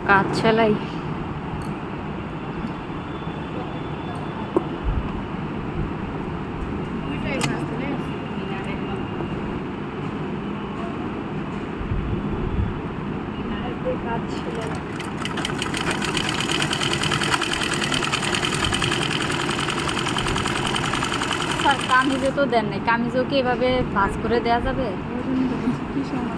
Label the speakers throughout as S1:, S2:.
S1: কাজ সেলাই কাজ সেলাই স্যার কামিজও তো দেন নাই, কামিজও কি এভাবে ভাঁজ করে দেওয়া যাবে?
S2: কি সময়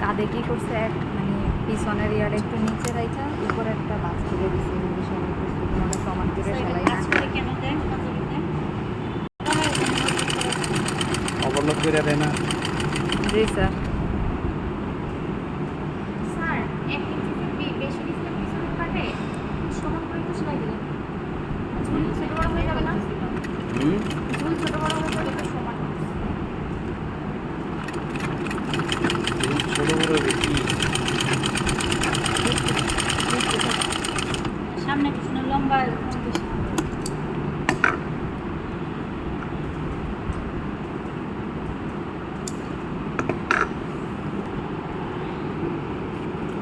S1: কাঁধে কি করছে, এক মানে পিছনের ইয়ার একটু নিচে রাইখা উপরে একটা বাস করে দিছে, সমান করে সেলাই না
S3: অবলোক করে দেয় না।
S1: জি স্যার।
S2: স্যার 1 ইঞ্চি বেশি দিলে পিছনে কাটে সমান করে তো সেলাই দিলেন, ঝুল ছোট বড় হয়ে যাবে না? ঝুল ছোট বড় হয়ে যাবে তো সমান
S3: ছোট বড় বেশি
S2: সামনে পিছনে লম্বা বেশি।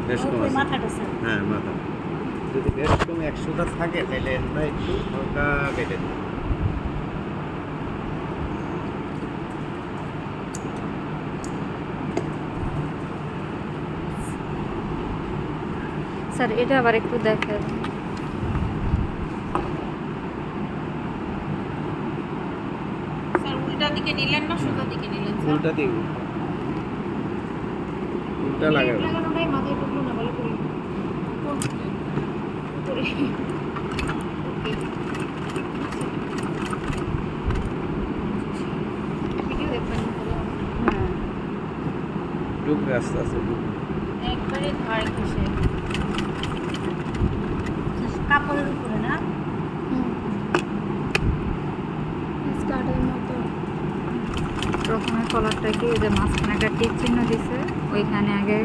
S3: বেশ কম আছে।
S2: মাথাটা স্যার
S3: হ্যাঁ মাথা যদি বেশ কম 100টা থাকে তাহলে আমরা একটু হালকা কেটে দিই।
S1: স্যার এটা আবার একটু দেখেন।
S2: স্যার উল্টা দিকে নিলেন না সোজা দিকে নিলেন?
S3: উল্টা দিই, উল্টা লাগাবো।
S2: লাগানোটাই মাথায় ঢুকলো না ভালো করে। উপরে ওকে ভিডিও দেখবেন ভালো।
S1: হ্যাঁ
S3: ঢুকবে আস্তে আস্তে ঢুকবে।
S2: একবারে ধার ঘষে কাপড়ের উপরে না স্কার্টের মতো।
S1: প্রথমে কলারটাকে ওই যে মাঝখানে একটা টিপ চিহ্ন দিছে, ওইখানে আগে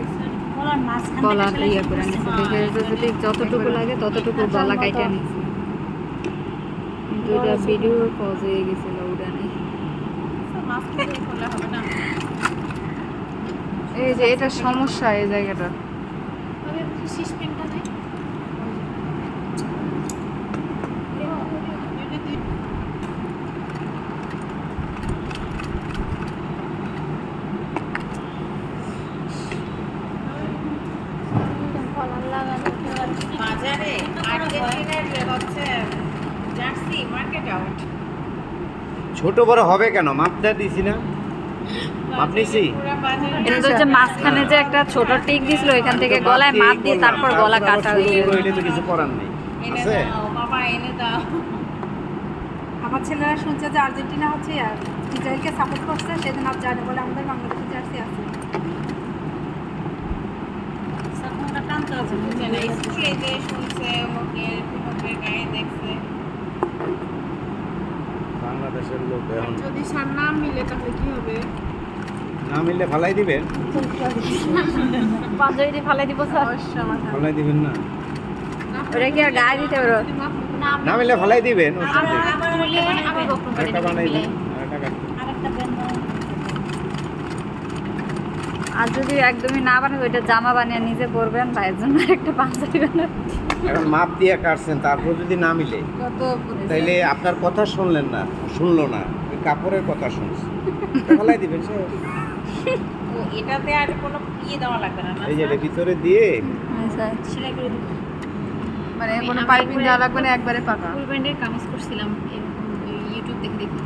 S2: গলার মাঝখানে
S1: গলার ইয়ে করে নিচ্ছে, দেখে যদি যতটুকু লাগে ততটুকু গলা কাইটা নিচ্ছে, কিন্তু এটা ভিডিও পজ হয়ে গেছিল ওটা নেই।
S2: মাঝখানে খোলা হবে না।
S1: এই যে এটা সমস্যা এই জায়গাটা।
S2: তবে শীষ পেনটা নেই বাজারে আর্জেন্টিনার হচ্ছে জার্সি মার্কেট আউট।
S3: ছোট বড় হবে কেন? মাপটা দিছি না, মাপ নিছি।
S1: এটা তো হচ্ছে মাঝখানে যে একটা ছোট টিক দিছিল, এখান থেকে গলায় মাপ দিয়ে তারপর গলা কাটা হয়েছে।
S3: হইলে তো কিছু করার নেই।
S2: এনে
S3: আছে
S2: দাও বাবা, এনে দাও।
S4: আমার ছেলেরা শুনছে যে আর্জেন্টিনা হচ্ছে আর ইসরায়েলকে সাপোর্ট করছে, সেদিন আর জানে বলে আমাদের বাংলাদেশের জার্সি আছে।
S2: সাকুনটা টানতে আছে বুঝে না, স্কুলে যে শুনছে ওকে ওকে গায়ে দেখছে।
S3: বাংলাদেশের লোক এখন
S4: যদি সার না মিলে তাহলে কি হবে?
S3: না মিললে ফালাই দিবেন।
S1: পাঞ্জাবি দিয়ে ফালাই দিব স্যার?
S3: ফালাই দিবেন না,
S1: ওটা কি আর গায়ে দিতে পারো?
S3: না মিললে ফালাই দিবেন।
S2: আবার হলে আবার বকরম করে
S3: একটা বানাই
S2: দিবেন।
S3: দিন, আরেকটা কাটুন।
S2: আরেকটা ব্যান্ড
S1: আর যদি একদমই না বানাবে ওইটা জামা বানিয়ে নিজে পরবেন, ভাইয়ের জন্য একটা পাঞ্জাবি বানাবেন।
S3: এখন মাপ দিয়ে কাটছেন, তারপর যদি না মিলে
S4: কত
S3: তাইলে আপনার কথা শুনলেন না, শুনলো না, ওই কাপড়ের কথা শুনছে, ফালাই দিবেন।
S2: ও এটাতে আর কোনো ইয়ে দেওয়া লাগবে না না
S3: এই যে এটা ভিতরে দিয়ে
S2: সেলাই করে দিব।
S4: মানে
S2: আমি
S4: কোনো
S2: আগে
S4: পাইপিং
S2: করে-
S4: দেওয়া লাগবে না, একবারে পাকা।
S2: ফুল ব্যান্ডের কামিজ করছিলাম এরকম ইউটিউব দেখে দেখে।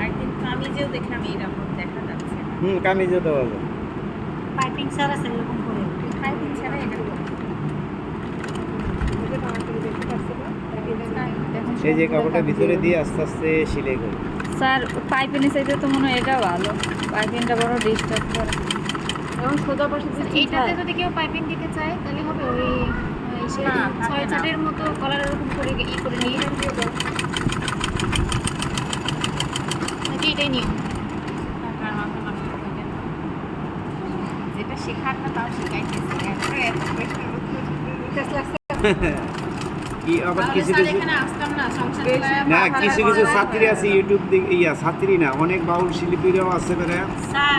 S2: একদিন কামিজেও দেখলাম এরকম দেখা যাচ্ছে
S3: কামিজে দেওয়া যাবে।
S2: পাইপিং ছাড়া সেরকম করে পাইপিং ছাড়া এটা
S3: সেই যে কাপড়টা ভিতরে দিয়ে আস্তে আস্তে সেলাই করি।
S1: স্যার পাইপিনের চাইতে তো মনে হয় এটা ভালো, পাইপিনটা বড় ডিস্টার্ব করে।
S4: এবং সোজা পাশে যে
S2: এইটাতে যদি কেউ পাইপিং দিতে চায় তাহলে হবে ওই না
S1: ছয় চাটের মতো কলার এরকম করে করে নিয়ে নাকি এটাই নিয়ম?
S2: টাকার মাথা নষ্ট করে দেন। যেটা শেখার না তাও শিখাইতেছে এত বেশি
S4: টেস্ট লাগছে
S3: কি আবার
S2: তাহলে
S3: কিছু
S2: স্যার
S3: কিছু
S2: এখানে আসতাম না সংসার
S1: বেশি
S2: চালায়
S3: না
S2: মাথা
S3: কিছু কিছু ছাত্রী আছে ইউটিউব দেখে ছাত্রী না অনেক বাউল শিল্পীরাও আছে বেড়ে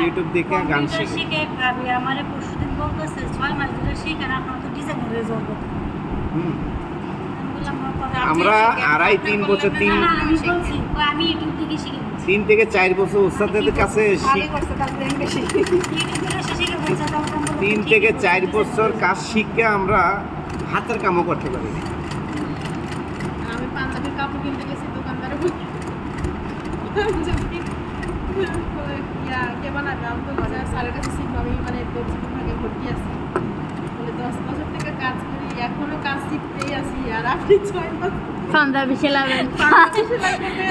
S3: ইউটিউব দেখে গান শিখে
S5: শিখে ভাবি আমার পরশুদিন বলতেছে 6 মাস ধরে শিখে না আপনার তো ডিজাইনের রেজাল্ট
S3: হুম।
S5: আমি বললাম
S3: আমরা আড়াই 3 বছর
S5: না না আমি বলছি আমি ইউটিউব থেকে শিখে
S3: 3 থেকে 4 বছর ওস্তাদের কাছে
S4: ভালোই করছে তার ব্রেন বেশি
S5: ইউটিউব থেকে শিখে বলছে তখন আমি বললাম,
S3: 3
S5: ঠিক
S3: থেকে
S5: আছে,
S3: 4
S5: ঠিক আছে।
S3: বছর কাজ শিখে আমরা হাতের কামও করতে পারি না।
S2: আমি পাঞ্জাবির কাপড় কিনতে গেছি দোকানদারে বলি কে বানাবে আমি তো স্যারের কাছে শিখবো আমি মানে দর্জি বিভাগে ভর্তি আছি বলে 10 বছর থেকে কাজ করি এখনো কাজ শিখতেই আছি আর আপনি 6 মাস
S1: পাঞ্জাবি সেলাবেন।
S2: পাঞ্জাবি সেলাই করতে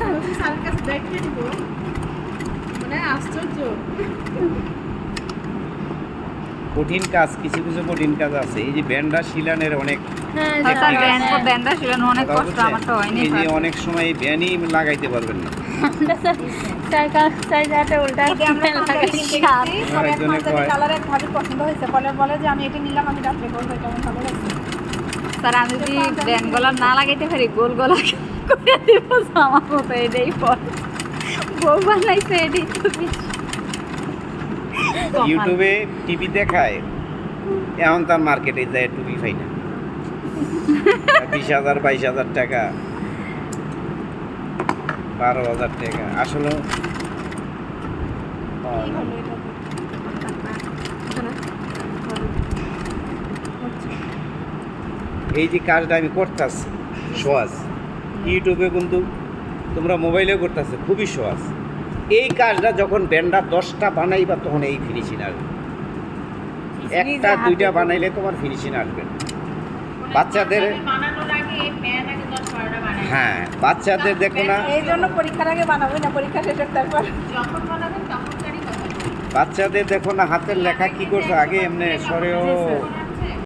S2: বলছি স্যারের কাছে দেখিয়ে দিব মানে আশ্চর্য
S3: কঠিন কাজ কিছু কিছু কঠিন কাজ আছে এই যে ব্যান্ডা শিলানের অনেক
S1: স্যার ব্যান্ডটা ছিলেন অনেক
S3: কথা
S1: কষ্ট,
S3: হচ্ছে,
S1: আমার তো হয়নি
S3: এই যে
S1: স্যার।
S3: অনেক সময় ব্যানই লাগাইতে পারবেন না
S4: যে আমরা পাঞ্জাবি কিনতে গেছি পরে এক
S3: একজনে
S4: পাঞ্জাবি
S3: কয়-
S4: কালার এক ভাবি পছন্দ হয়েছে বলে বলে যে আমি এটা নিলাম আমি রাত্রে করবো এটা আমার ভালো লাগছে
S1: স্যার আমি যদি ব্যান্ড গলা না লাগাইতে পারি গোল গলা করে দিব আমার মতো এটাই পর বউ বানাইছে এটাই তো
S3: ইউটিউবে টিভি দেখায় এখন তার মার্কেটে যায় টুপি পাই না 20,000 22,000 টাকা 12,000 টাকা আসলে
S4: এই হলো এটা
S3: এই যে কাজটা আমি করতেছি সহজ ইউটিউবে কিন্তু তোমরা মোবাইলেও করতেছে খুবই সহজ এই কাজটা যখন ব্যান্ডা 10টা বানাইবা তখন এই ফিনিশিং আসবে একটা দুইটা বানাইলে তোমার ফিনিশিং আসবে না। বাচ্চাদের
S2: বানানোর আগে প্যান আগে 10-12টা বানাই
S3: হ্যাঁ বাচ্চাদের দেখো না
S4: এই জন্য পরীক্ষার আগে বানাবোই না পরীক্ষা শেষ হোক তারপর
S2: যখন বানাবেন তখন জানি কথা
S3: বাচ্চাদের দেখো না হাতের লেখা কি করছে আগে এমনি সরেও